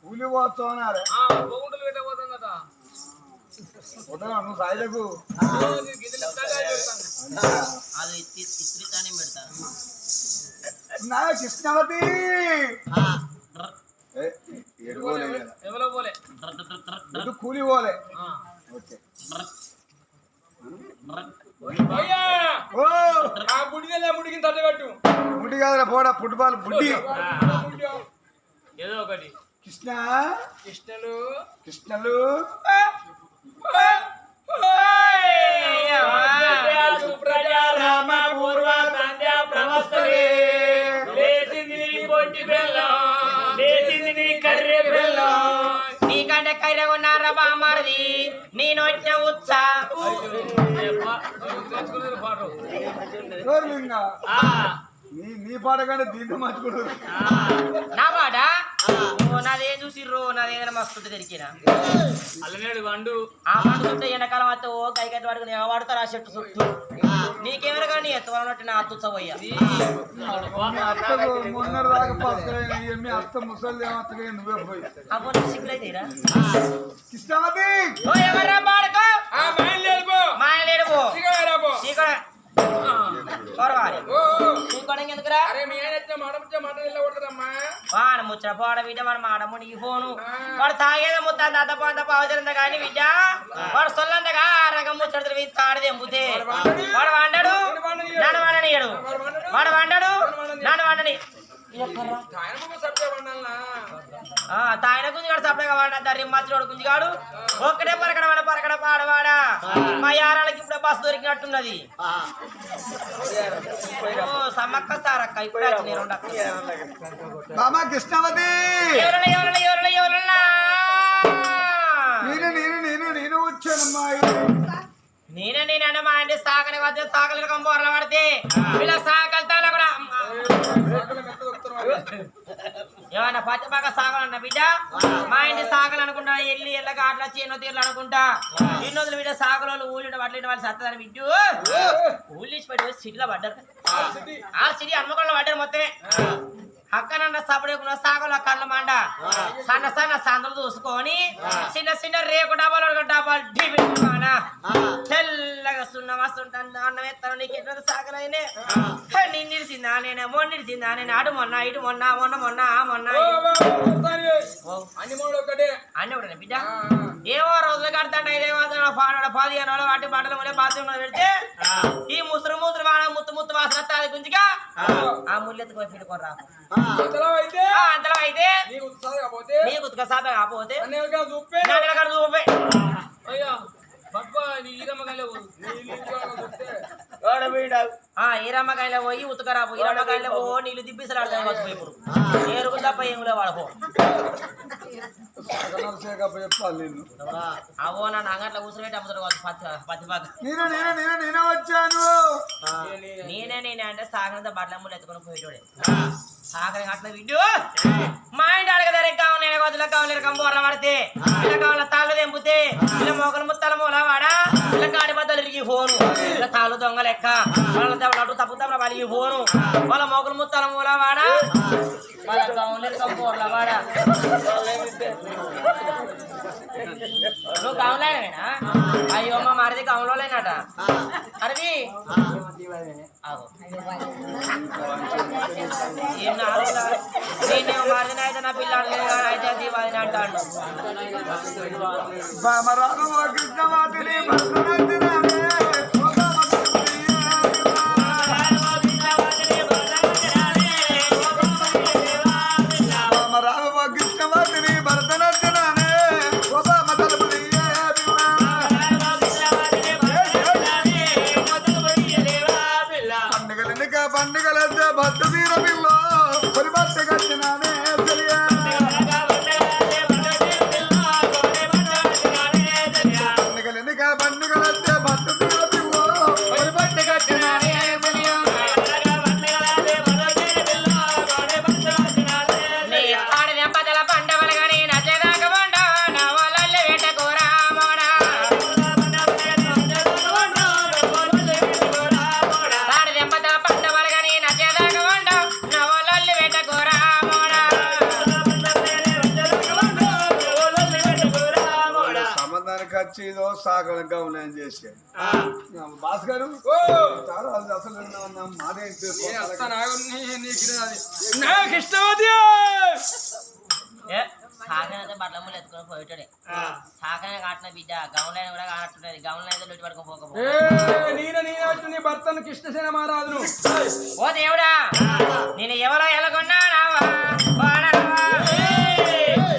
కూలి పోతున్నారే నువ్వు సాయిలకు నా కృష్ణవతి కూలి పోలే ముడి కాదురా పోడా ఫుట్బాల్ బుడ్డి ఏదో ఒకటి కృష్ణలు నీకంటే కర్రె ఉన్నారా బామారది నేను వచ్చిన ఉత్సా నీ పాట కంటే దీంతో మర్చిపోడు నా పాట నాదేం చూసిర్రు నాదేదైనా మస్తు తెరికినా అల్లనేడు వండు ఆ పండు చుట్టూ ఎండాకాలం అత్త ఓ కైకట్టు పడుకుని వాడతారు ఆ చెట్టు చుట్టూ నీకెవరు కానీ ఎత్తవన్నట్టు నా అత్తుచ్చబోయ్యా మొన్న దాకా పక్కన అత్త ముసలి నువ్వే పోయి అప్పుడు సిగ్గులైతేరా కృష్ణవతి ఎవర్రా పాడకో మాయలేడు పో చీకడ వాడు ముచ్చట పోడ బిడ్డ వాడు మాడము నీ ఫోను వాడు తాగేద ముత్త అంత పంత పావుచరింద కానీ బిడ్డ వాడు సొల్లంతగా రకం ముచ్చట తాడు తెంపుతే వాడు వండడు నన్ను వండనియడు వాడు వండడు నన్ను వండని తాయన గుంజిగాడు సపరేగా వాడా రిమ్మచ్చినోడు గుంజిగాడు ఒక్కడే పరకడ పాడవాడా మా యారాలకి ఇప్పుడు బస్సు దొరికినట్టున్నది సమ్మక్క సారక్క ఇప్పుడు కృష్ణవతి నేను వచ్చానమ్మా నేనన్న మా ఇంటి సాకని వద్ద సాకలు కంపోర్ల పడితే ఇలా సాకలుతాను కూడా ఏమన్నా పచ్చబాగా సాగలన్న బిడ్డ మా ఇంటి సాగలు అనుకుంటా ఎల్లి ఎల్లగా అట్లా చేను తీర్లు అనుకుంటా ఇన్నొందులు బిడ్డ సాగలో ఊళ్ళో పట్ల వాళ్ళు సత్తదని బిడ్డు ఊళ్ళి పెట్టి సిటీలో పడ్డారు ఆ సిటీ హన్మకొండలో పడ్డారు మొత్తమే అక్కనన్న సపడేకున్న సాగల కళ్ళ మండ సన్న సందులు చూసుకొని చిన్న రేకు డబ్బాలు ఢీపెట్టుకున్నా తెల్లగా సున్న వస్తుంటాను అన్నం ఎత్తాను నీకు ఎట్లా సాగలైనే నిన్ను నిలిచిందా నేనే నిలిచిందా నేను అటు మొన్న ఇటు మొన్న అన్ని ఒకటే బిడ్డ ఏవో రోజులు కడతాంట ఇదేమో పాది అన్న వాటి బట్టలు మొన్న బాత్రూమ్ పెడితే ఈ ముసురు వాడ ముత్తు వాసన అది గుంజిగా ఆ ముళ్ళెత్తుకొని పెట్టుకొని రా అంతలో అయితే నీ గుర్తుగా సాధ కాకపోతే చూపే ఈరమ్మకాయలో పోయి ఉతకరాపు ఈరమ్మకాయలో పో నీళ్ళు దిబ్బిసలాడతాయి వచ్చిపోయి ఇప్పుడు ఏరుగులు తప్ప ఏములే వాడపో అవో నా అంగట్లో కూర్చోబెట్టి అమ్ముతాడు పత్తి బాగా నేనే అంటే సాగనంత బట్టల ముళ్ళు ఎత్తుకొని పోయేటోడే సాగరి అట్లా విడ్డు మా ఇంటి అడగదరే కావాలి గదుల కావాలి కంబోర్ల పడితే ఇలా కావాల తాళ్ళు తెంపుతే ఇలా మోకలు ముత్తల మూల వాడా ఇలా కాడి బద్దలు ఇరిగి ఫోను ఇలా తాళ్ళు దొంగ లెక్క వాళ్ళ తప్పుతాం వాళ్ళకి ఫోను వాళ్ళ మోకలు ముత్తల మూల వాడా వాళ్ళ కావాలి కంబోర్ల వాడా నువ్వు కావులేనా అయ్యో మా మరిది కావులోలేనట అరది ఏం నేను మరిదిన అయితే నా పిల్లలు అయితే అది వదిన అంటాడు ఆడదెంపదల పండవలు కానీ వచ్చి ఏదో సాగలంగా ఉన్నాయని చేసాడు భాస్కరు అసలు మాట కృష్ణవతి సాగనైతే బట్టల ముళ్ళు ఎత్తుకొని పోయేటాడే సాగనే కాటిన బిడ్డ గౌన్లైన కూడా కానట్టున్నది గౌన్లైన లొట్టి పడుకొని పోకపో నీ భర్తను కృష్ణసేన మహారాజును ఓ దేవుడా నేను ఎవరో ఎలాగొన్నావా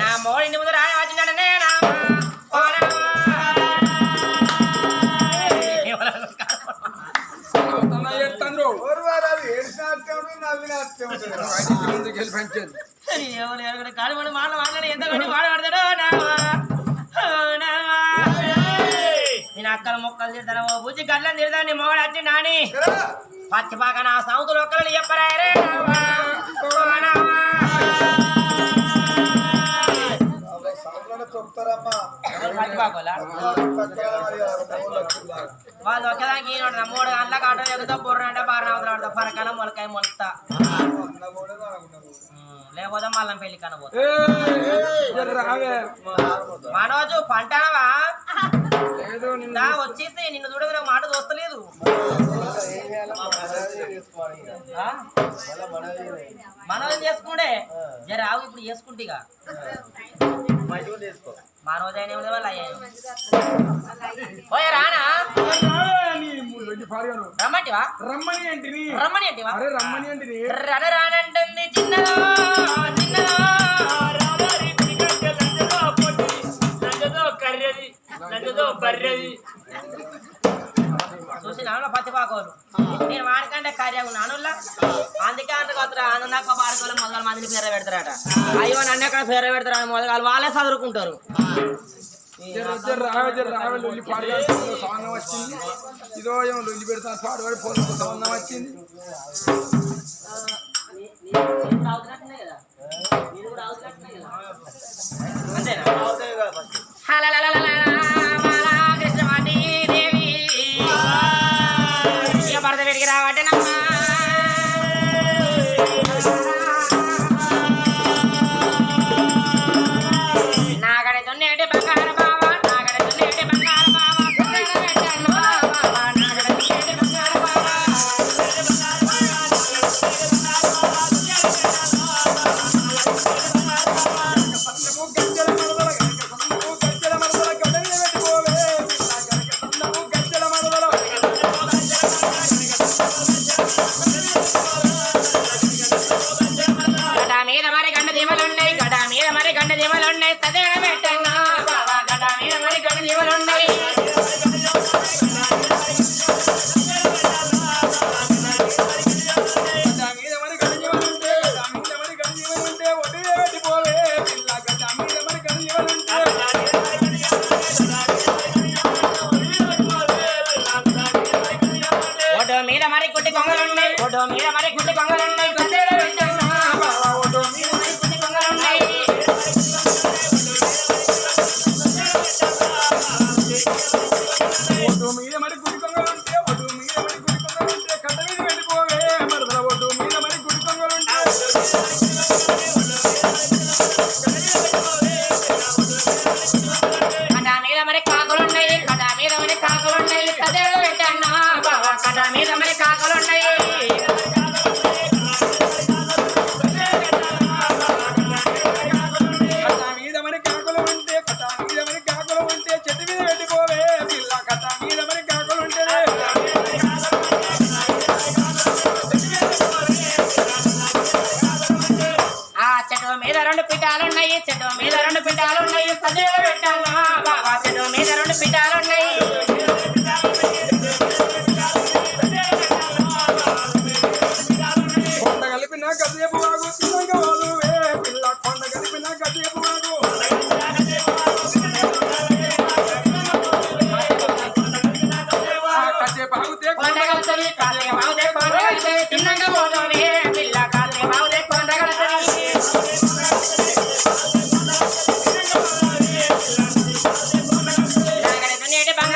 నా మోడిని ముందు రాని వచ్చినాడనే కాడు వాడు మాట్లాడి ఎంత కొట్టి వాడబడతాడో నేను అక్కల మొక్కలు తిడతాను ఓ బుజ్జి గడ్లను తిడతాను నీ మొగడు వచ్చి నాని పచ్చిపాక నా సౌతులు ఒక్కరు చెప్పరాయరే వాళ్ళు ఒకేదానికి మూడు గంటలకు ఆటో ఎగుతా బుర్ర అంటే బాగా పరకాల మొలకాయ మొలుతా లేకపోతే మళ్ళీ పెళ్లి కనబోతా మనోజు పంటనవా వచ్చేస్తే నిన్ను చూడగా నాకు మాట దోస్తలేదు మనోజ్ చేసుకుంటే జర ఆవు ఇప్పుడు చేసుకుంటేగా మనోజ్ అయిన వాళ్ళు అయ్యాయి పోయా రానా రమ్మంటివా రమ్మని ఏంటిని రమ్మని ఏంటివా రమ్మని ఏంటిని రన రానంటుంది చిన్నదో చిన్నదో చూసి నాన్న పత్తిపాకోలు నేను వాడికంటే కర్రీ నానుల్లా అందుకే అంటే కొత్తరా నాకు పాడుకోవాలి మొదలు మందిని పేర పెడతారట అయ్యో నన్ను ఎక్కడ పేర పెడతారు మొదలు వాళ్ళే చదువుకుంటారు లొల్లి పాడుగా సంబంధం వచ్చింది ఇదో ఏమో లొల్లి పెడతాను పాడువాడి పోలకు సంబంధం వచ్చింది కృష్ణవాణి దేవి ఇక భర్త పెరిగి రావటే నాగడ దున్నేటి బంగారు బావ నాగడ దున్నేటి బంగారు బావ నాగడ దున్నేటి బంగారు బావ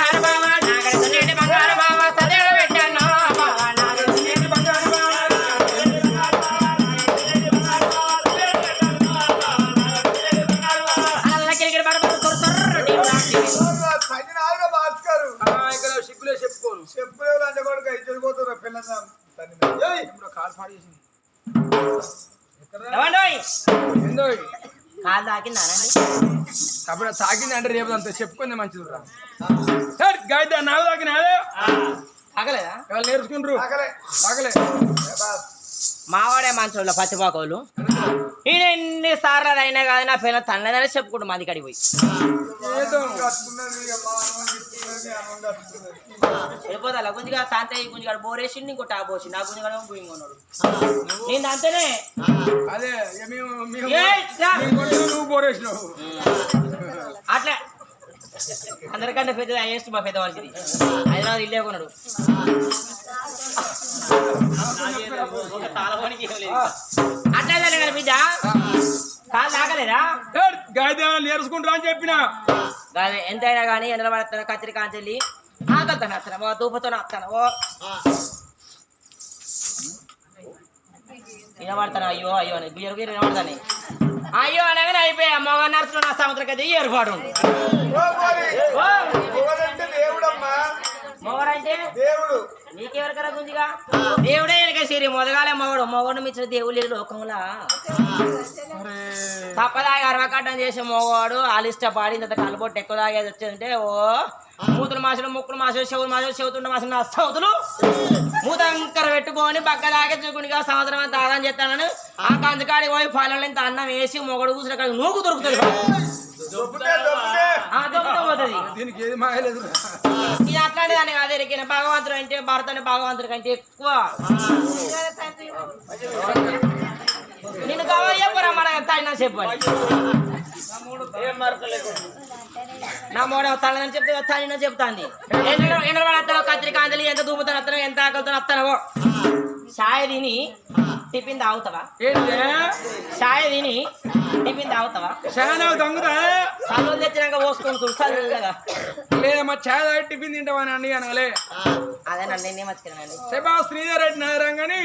బంగారు తాకిందానండి అప్పుడు తాకింది అంటే రేపు అంత చెప్పుకుంది మంచిది రా గాయత నాకు తాకినాదే తాగలేదా ఎవరు నేర్చుకుంటారు తాగలే మావాడే మంచోళ్ళ పచ్చిపాకోళ్ళు ఈయన ఎన్ని సార్లు అయినా కాదు నా పిల్లలు తనలేదని చెప్పుకుంటూ మంది కడిగి పోయి వెళ్ళిపోతా గుంజిగా తాంతయ్య గుంజిగాడు బోరేసిండి ఇంకో టాప్ పోసి నా గుంజిగాడు భూమి కొన్నాడు నేను అంతేనే అదే ఏయ్, నువ్వు పోరేసినావు అట్లా అందరికంటే పెద్ద హైయెస్ట్ మా పెద్దవాళ్ళకి హైదరాబాద్ ఇల్లే కొన్నాడు అట్లా కదా బిడ్డ కాలు తాగలేదా గాయత నేర్చుకుంటారా అని చెప్పిన ఎంతైనా కానీ ఎండలు పడతాను కత్తిరి కాంచెల్లి ఆకలితాను వస్తాను దూపతో వస్తాను వినబడతాను అయ్యో అయ్యో అని బియ్యరు బియ్యరు వినబడతాను అయ్యో అనగానే అయిపోయా మగ నర్సులు నా సముద్రం కదా ఏర్పాటు మొగడంటే దేవుడు నీకెవరికరా గుంజిగా దేవుడే వెనక సిరి మొదగాలే మొగడు మించిన దేవుడు లేడు లోకంలా తప్పదాగా అరవకట్టం చేసే మొగవాడు ఆలిష్టపాడి ఇంత కలబొట్టు ఎక్కువ తాగేది వచ్చేదంటే ఓ మూతుల మాసలు ముక్కులు మాసలు చెవులు మాసలు చెవుతుండ మాసలు నా సౌతులు మూతంకర పెట్టుకొని పక్క దాగే చూకునిగా సంవత్సరం అంతా ఆదాయం చేస్తానని ఆ కంచకాడికి పోయి పల్లెలు ఇంత అన్నం వేసి మొగడు కూర్చుని కాడికి నూకు దొరుకుతుంది పోతుంది దీనికి ఏది మాయలేదు ఇది అట్లాంటి దాన్ని కాదు భగవంతుడు అంటే భర్తని భగవంతుడి కంటే ఎక్కువ నిన్ను కావాలరా మన తగిన చెప్పాలి నా మోడ తలని చెప్తే తగిన చెప్తాంది ఎండ పడతాను కత్తిరికాంతలు ఎంత దూపుతాను వస్తాను ఎంత ఆకలితో వస్తానో చాయ్ తిని టిఫిన్ తాగుతావా చాయ్ తిని టిఫిన్ తాగుతావా చదువులు తెచ్చినాక పోసుకొని చూస్తాగా లేదమ్మా చాయ్ తాగి టిఫిన్ తింటావని అండి అనలే అదే నన్ను నేనే మర్చిపోయానండి సెబా శ్రీధర్ రెడ్డి నగరం కానీ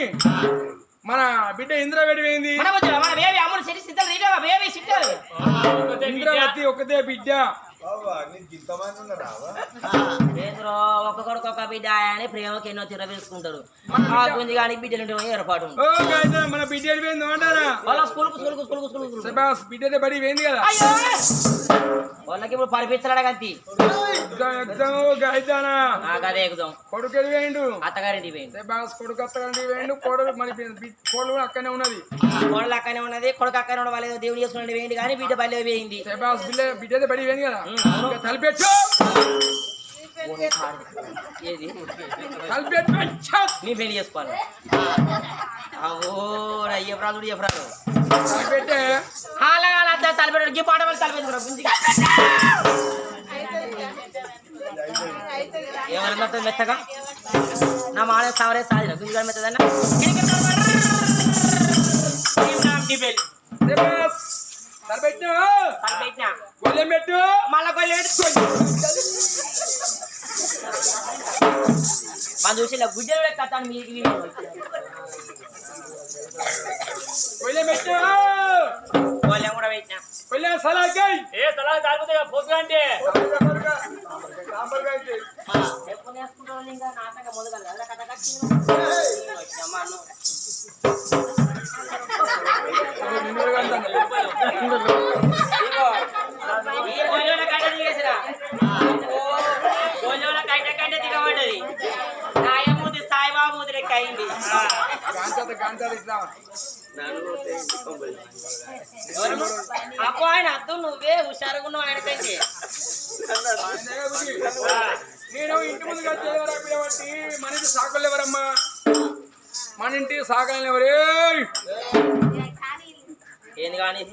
మన బిడ్డ ఇంద్రావతి పోయింది మన బేబీ అమ్ముడు సిరి సిద్ధలు బేబీ సిట్టారు ఇంద్రావతి ఒకతే బిడ్డ ఒక్కొక్కడికి ఒక బిడ్డ అని ప్రేమకి ఎన్నో తిర వేసుకుంటారు గుంజి కానీ బిడ్డలు ఏర్పాటు మన బిడ్డ పోయింది అంటారా వాళ్ళ స్కూల్ సెబాస్ బిడ్డ బడి పోయింది కదా వాళ్ళకి ఇప్పుడు పరిపించరాడు కంతి అదే ఎగ్జామ్ కొడుకు వెళ్ళిపోయిండు అత్తగారింటి పోయింది సెబాస్ కొడుకు అత్తగారింటి పోయిండు కోడలు మరి కోడలు కూడా అక్కనే ఉన్నది కోడలు అక్కనే ఉన్నది కొడుకు అక్కనే ఉన్న వాళ్ళు దేవుడు చేసుకుని పోయింది కానీ బిడ్డ బయలు పోయింది సెబాస్ బిడ్డ బడి పోయింది కదా తలపెట్టు ఏది తలపెట్టు నీ పెళ్లి చేసుకోవాలి అవో ఎఫరాదు ఎఫరాదు తలపెట్టే అలాగా తలపెట్టాడు గీ పాట వాళ్ళు తలపెట్టుకున్నారు ఏమన్నా మెత్తగా నా మాట సావరే సాధిన గుంజుగా మెత్తదన్నా పెట్టు మళ్ళా మన చూసి ఇలా గుడ్డలు కట్టాను మీకు గొల్లెం కూడా పెట్టినా అంటే కట్ట దిగబడ్డది నాయమూతి సాయిబాబు లెక్క అయింది అప్పు ఆయన అద్దు నువ్వే హుషారుగా ఉన్నావు ఆయనకైతే నేను ఇంటి ముందు బట్టి మన ఇంటి సాకలు ఎవరమ్మా మన ఇంటి సాకలు ఎవరే ఏంది కానీ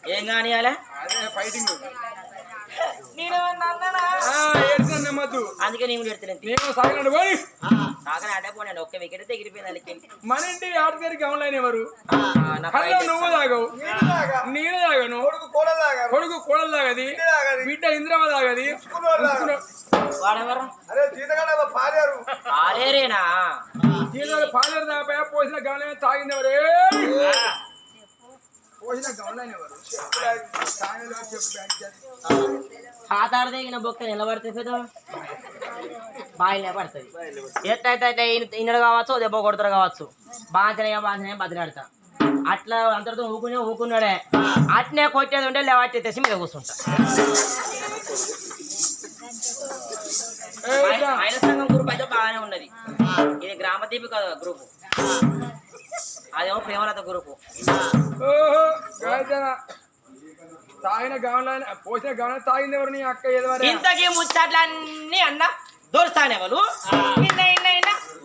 ఏం కానీ అలా అదే ఫైటింగ్ నేను నమ్మద్దు అందుకే నేను ఎడతలేదు నేను సాగనండి పోయి సాగని అడ్డ పోనండి ఒక్క వికెట్ ఎగిరిపోయింది మన ఇంటి ఆటగారి గమలైన ఎవరు నువ్వు తాగవు నేను తాగను కొడుకు కోడలు తాగది బిడ్డ ఇంద్రమ తాగది వాడెవరు పాలేరేనా పాలేరు తాపా పోసిన గమలైన తాగింది ఎవరే పోసిన గమలైన ఎవరు సాతాడు దిగిన బొక్క నిలబడితే పెద్ద బాగా పడుతుంది ఎట్లయితే ఇన్నడు కావచ్చు దెబ్బ కొడతారు కావచ్చు బాంచనయ్య బతిలాడతా అట్లా అందరితో ఊకున్నాడే అట్నే కొట్టేది ఉంటే లేవట్టే తెసి మీద కూర్చుంటా మహిళా సంఘం గ్రూప్ అయితే బాగానే ఉన్నది ఇది గ్రామ దీపిక గ్రూప్ అదేమో ప్రేమలత గ్రూపు తాగిన గమనాన్ని పోసిన గమనం తాగింది ఎవరు నీ అక్క ఏదో ఇంతకీ ముచ్చట్లన్నీ అన్న దొరసానేవాళ్ళు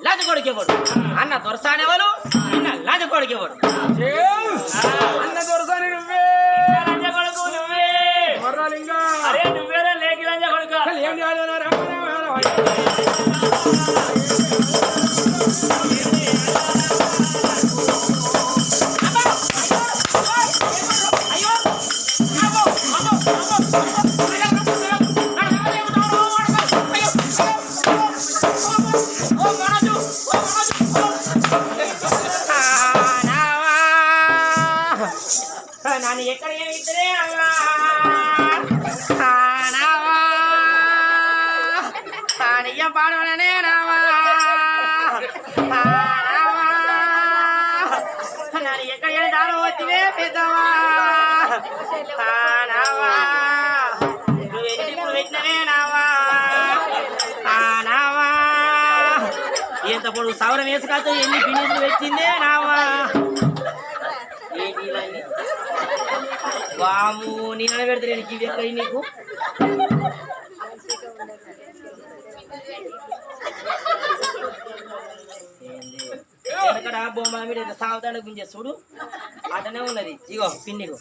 లజ కొడుకేవాడు అన్న దొరసానేవాళ్ళు లజ కొడుకేవాడు అన్న దొరసాని నువ్వే లంజ కొడుకు నువ్వే వర్రాలింగా అరే నువ్వేనా లేకి లంజ కొడుకు ఏం చేయాలి నన్ను ఎక్కడ ఏమిద్దరే నిజం పాడవనే రావా నన్ను ఎక్కడ ఏ దారం వచ్చివే పెద్దవా నువ్వు ఎన్ని పెట్టినవే నావా నావా ఎంత పొడుగు సవరం వేసుకాతో ఎన్ని పిన్నిలు పెట్టిందే నావా ఏంటి వాము నేను పెడతాను ఇవి ఎక్కడ నీకు ఎక్కడ బొమ్మ మీద సావతాడు గుంజే చూడు అటనే ఉన్నది ఇగో పిన్నికు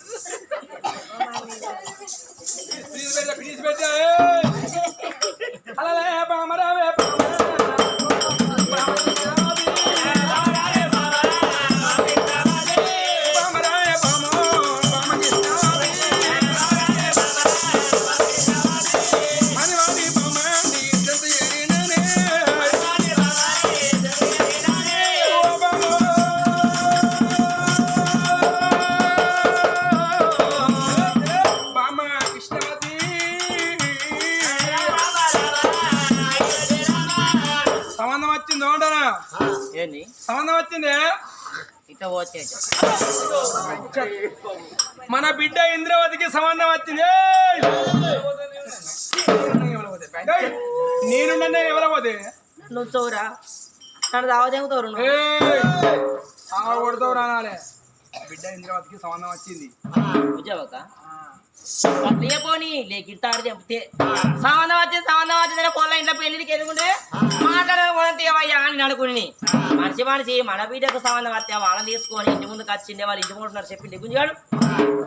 సంబంధం వచ్చిందే ఇట్లా పోతే మన బిడ్డ ఇంద్రవతికి సంబంధం వచ్చింది నేనుండే ఎవరో పోతే నువ్వు చోరా నన్ను దావదేమవుతారు కొడతావు రానాలే బిడ్డ ఇంద్రవతికి సంబంధం వచ్చింది ఉద్యోగక అట్లే పోనీ లేకిడతాడు చెప్తే సంబంధం వచ్చింది పొల్ల ఇంట్లో పెళ్లికి ఎదుగుంటే మాట్లాడేవయ్యా అని అనుకుని మనిషి మన బిడ్డకు సంబంధం వస్తే వాళ్ళని తీసుకొని ఇంటి ముందుకు వచ్చిండే వాళ్ళు ఇంటి ముందున్నారు చెప్పింది గుంజిగాడు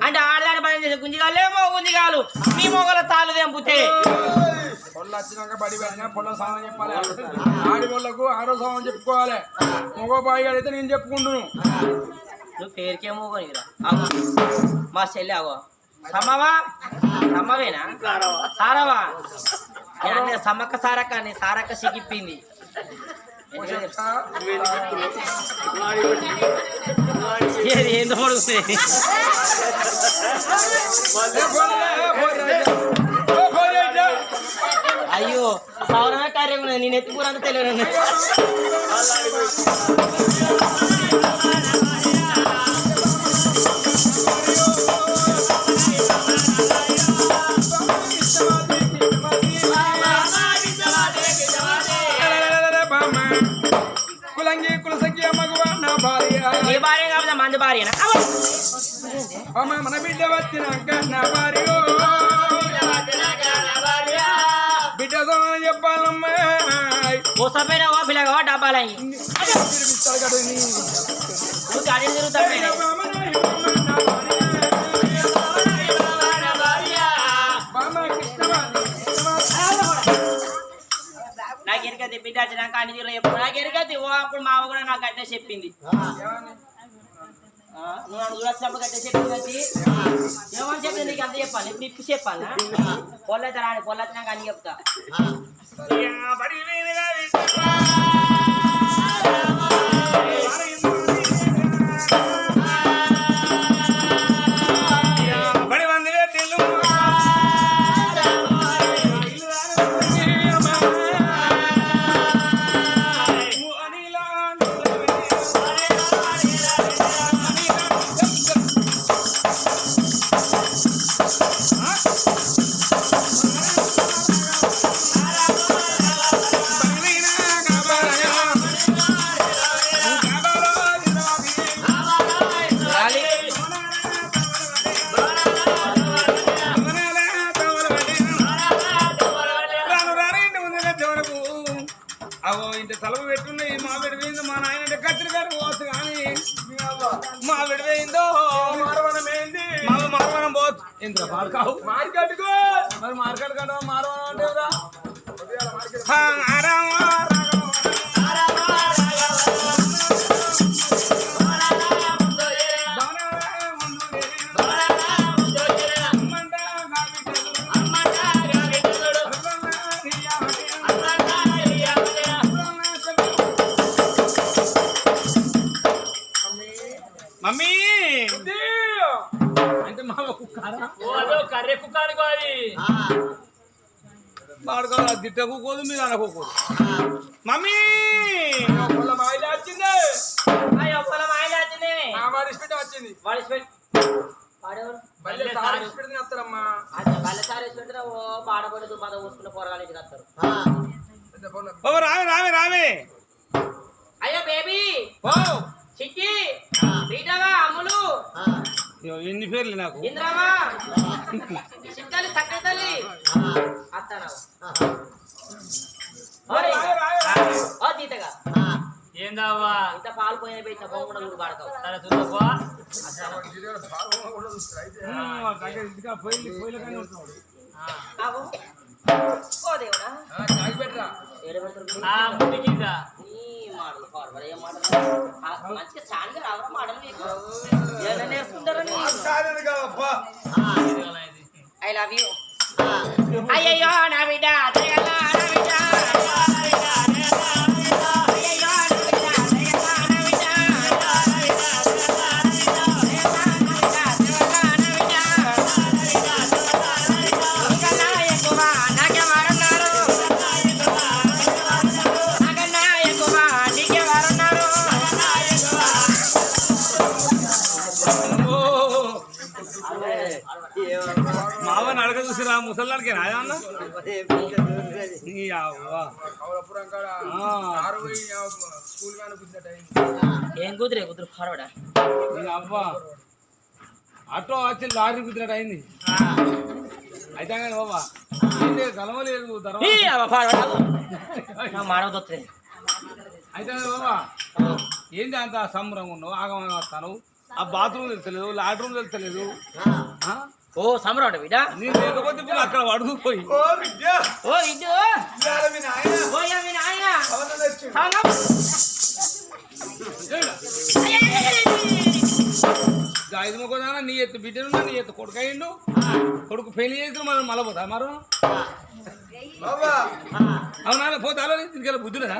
అంటే ఆడదాని పని చేసే గుంజిగాలేమో గుంజిగాలు మీ మొగల తాళ్ళు తెంపుతే పొల్ల వచ్చినాక బడి పెట్టినా పొల్ల సామాన్ చెప్పాలి ఆడి వాళ్ళకు ఆడో సామాన్ చెప్పుకోవాలి మగ బాయి అయితే నేను చెప్పుకుంటున్నాను నువ్వు పేరుకేమో కొనిరా మా చెల్లి అగో సమ్మవా సమ్మవేనా సారవా సమ్మక్క సారక్క నీ సారక్క సిగిప్పింది ఏందో పడుతుంది అయ్యో సౌరమే కార్యం నేను ఎత్తిపూరంతా తెలియదు మంది భార్య మన బిడ్డ వచ్చినాక నా భార్య బిడ్డ చెప్పాలమ్మా కోసపోయిన పిల్లగా డబ్బాలయ్యి నాకు ఎరగతి బిడ్డ వచ్చినాక అన్ని తీరు చెప్పు నాకు ఎరగతి ఓ అప్పుడు మావ కూడా నాకు గట్టే చెప్పింది నువ్వు నన్ను చూడొచ్చినప్పుడు గట్టే చెప్పింది ఏమని చెప్పింది నీకు అంత చెప్పాలి ఇప్పుడు ఇప్పుడు చెప్పాలా పొల్లైతే రాని పొల్లొచ్చినాక అన్ని చెప్తా పెట్టున్నాయి మా విడిపోయిందో మా నాయన అంటే కత్తిరి గారు పోవచ్చు కానీ మా విడిపోయిందో మార్వనం పోవచ్చు ఎంత మార్కావు మార్కెట్కు మరి మార్కెట్ కంటే మార్వనం అంటే మమ్మీ అంటే మా కుక్కారా కర్రె కుక్కారు అది వాడుకోవాలి దిట్ట కూకోదు మీరు అనుకోకూడదు మమ్మీ మాయిలే వచ్చింది వచ్చింది వస్తారమ్మా రావే రావే అయ్యో బేబీ ఓ చిట్టి బీటగా అమ్ములు ఎన్ని పేర్లు నాకు ఇంద్రమా చిట్టలి చక్కని తల్లి అత్తనావు ఓ తీతగా ఏందవ్వా ఇంత పాలు పోయిన పెట్టిన బొమ్మడ కూడా పాడతావు సరే చూసుకో ఓ దేవుడా ముందుకిందా నీ మాటలు ఫార్వర్ ఏం మాటలు మంచిగా చాలిగా రావడం మాటలు మీకు ఏమైనా నేర్చుకుంటారని ఐ లవ్ యూ అయ్యయ్యో నా బిడ్డ అయ్యయ్యో నా బిడ్డ మావని అడగ చూసిరా ముసలాడికి రాయన్నా ఏం కుదిరే కుదురు ఫార్వర్డా అవ్వా ఆటో వచ్చి లారీ కుదిరట్టు అయింది అయితే కానీ బాబా కలవలేదు మాడవదొత్తే అయితే బాబా ఏంటి అంత సంబరంగా ఉన్నావు ఆగమగా వస్తాను ఆ బాత్రూమ్ తెలుస్తలేదు లాట్రూమ్ తెలుస్తలేదు ఓ సంబరం బిడ్డ నేను లేకపోతే ఇప్పుడు అక్కడ పడుకుపోయి ఓ ఇటు మీ నాయన ఐదు మొక్కదానా నీ ఎత్తు బిడ్డనున్నా నీ ఎత్తు కొడుకు అయ్యిండు కొడుకు పెళ్లి చేసిన మనం మళ్ళీ పోతా మరో అవునా పోతా ఇంకెలా బుద్ధులేదా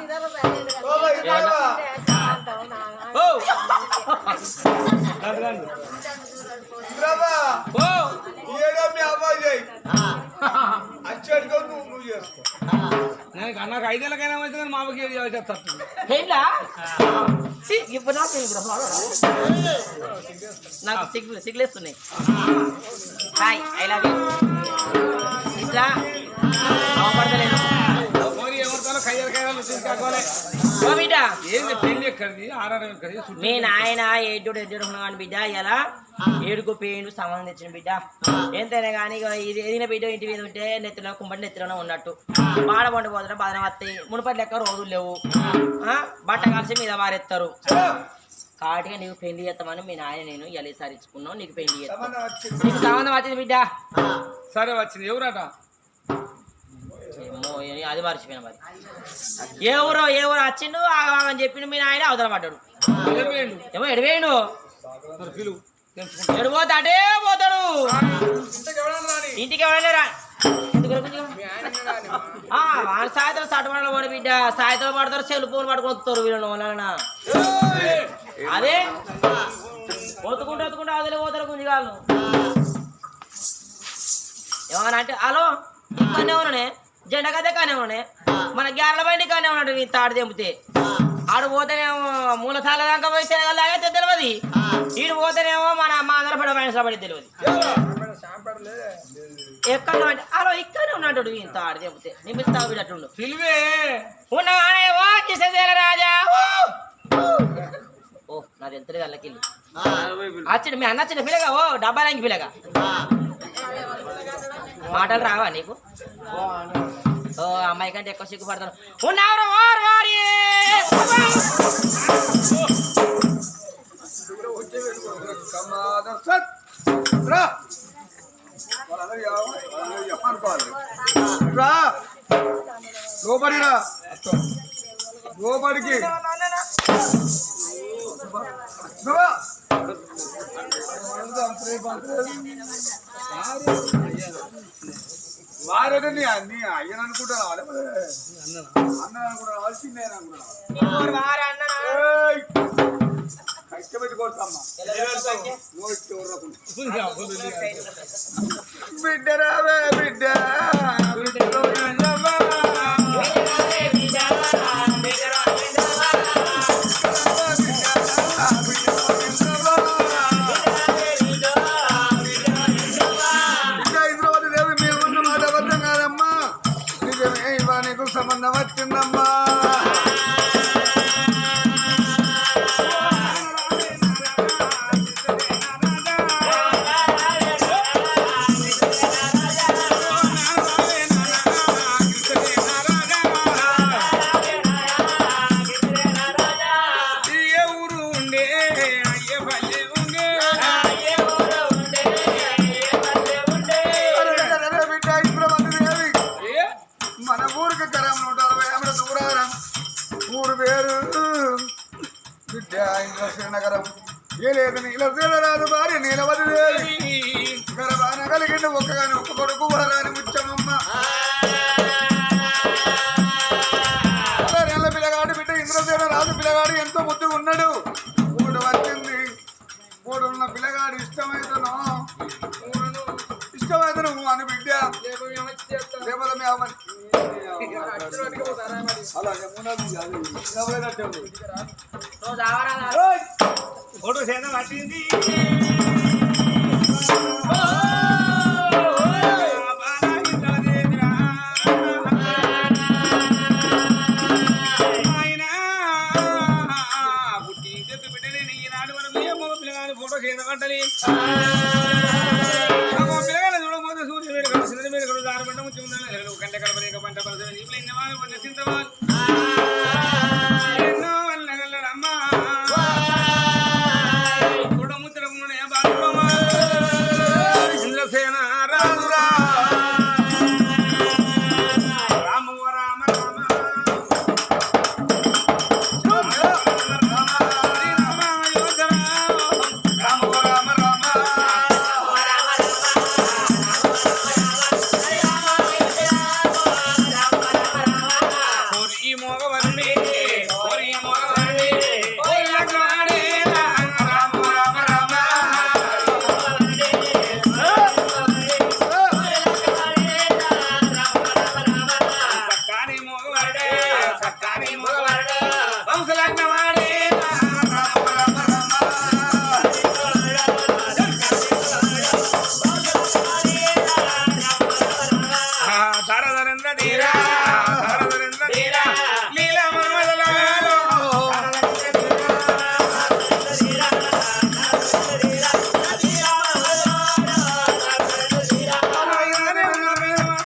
నాకు 5 ఏళ్ళకైనా అయితే కానీ మామకి చెప్తాను ఇప్పుడు నాకు సిగ్గులేస్తున్నాయి హాయ్ ఐ లవ్ యూ ఇట్లా అవపడతలేదు బిడ్డ ఏంది పెళ్లి ఎక్కడిది ఆరారం ఎక్కడిది మీ నాయన ఎడ్డు ఉన్నాను బిడ్డ ఇలా ఏడుకు పేండు సంబంధం తెచ్చిన బిడ్డ ఎంతైనా కానీ ఇది ఎదిగిన బిడ్డ ఇంటి మీద ఉంటే నెత్తిలో కుంపటి నెత్తిలోనే ఉన్నట్టు బాడబండి పోతున్నా బాధన వస్తాయి మునుపటి లెక్క రోజులు లేవు బట్ట కలిసి మీద వారెత్తారు కాటిగా నీకు పెళ్లి చేస్తామని మీ నాయన నేను ఇలా సరిచుకున్నావు నీకు పెళ్లి చేస్తాను నీకు సంబంధం వచ్చింది బిడ్డ సరే వచ్చింది ఎవరట ఏమో అది మర్చిపోయినా మరి ఏ ఊరో వచ్చిండు ఆగమని చెప్పిండు మీ నాయన అవతల పడ్డాడు ఏమో ఎడిపోయిండు ఎడిపోతా అంటే పోతాడు ఇంటికి ఎవరైనా సాయంత్రం సటపడలు పడి బిడ్డ సాయంత్రం పడతారు సెల్ ఫోన్ పట్టుకొని వస్తారు వీళ్ళు వలన అదే ఒత్తుకుంటూ అవతలే పోతారు గుంజిగాళ్ళు ఏమన్నా అంటే హలో ఇక్కడనే ఉన్నానే జెండా కదే కానీ ఉన్నానే మన గ్యార్ల బండి కానీ ఉన్నాడు నీ తాడు తెంపితే ఆడు పోతేనేమో మూలతాల దాకా పోయి తిరగలాగా తెలియదు ఈడు పోతేనేమో మన ఆంధ్రపడ మైనస్ పడి తెలియదు ఎక్కడ అంటే అలా ఇక్కడనే ఉన్నాడు ఇంత ఆడు తెంపితే నిమిత్త తాగుబిడట్టుండు ఉన్నానే ఓ కిసేల రాజా ఓ నా తెలుతుంది వాళ్ళకెళ్ళి వచ్చిండు మీ అన్న వచ్చిన పిల్లగా ఓ డబ్బాలంగి పిల్లగా మాటలు రావా నీకు ఓ అమ్మాయి కంటే ఎక్కువ సిగ్గుపడతాను ఉన్నావు వారు వారి లోపడిరా లోపడికి వారంటే నీ అయ్యను అనుకుంటాను అన్న అనుకుంటాను చిన్న కష్టపెట్టి కొడతామ్మా బిడ్డరావే బిడ్డ సంబంధం వచ్చిందమ్మా నగరం ఏ లేదు నీలరాదు భార్య నీలవదిలేవి గర్భాన కలిగింది ఒక్కగాని ఒక్క కొడుకు వరరాని ముచ్చమమ్మ నెల పిల్లగాడు బిడ్డ ఇంద్రసేన రాజు పిల్లగాడు ఎంతో ముద్దు ఉన్నాడు మూడు వచ్చింది మూడున్న పిల్లగాడు ఇష్టమైతను అని బిడ్డ రేపల ఫోటో సేన పట్టింది ఫోటో సేన పట్టాలి పిల్లగాడు చూడబోతే సూర్యుడు కలిసి మీద దారపడ్డ ముచ్చి ఉండాలి కంట కడపలేక పంట పరస చింతవాళ్ళు ఎన్నో వల్లగల్లరమ్మా ఇంద్రసేన రాజు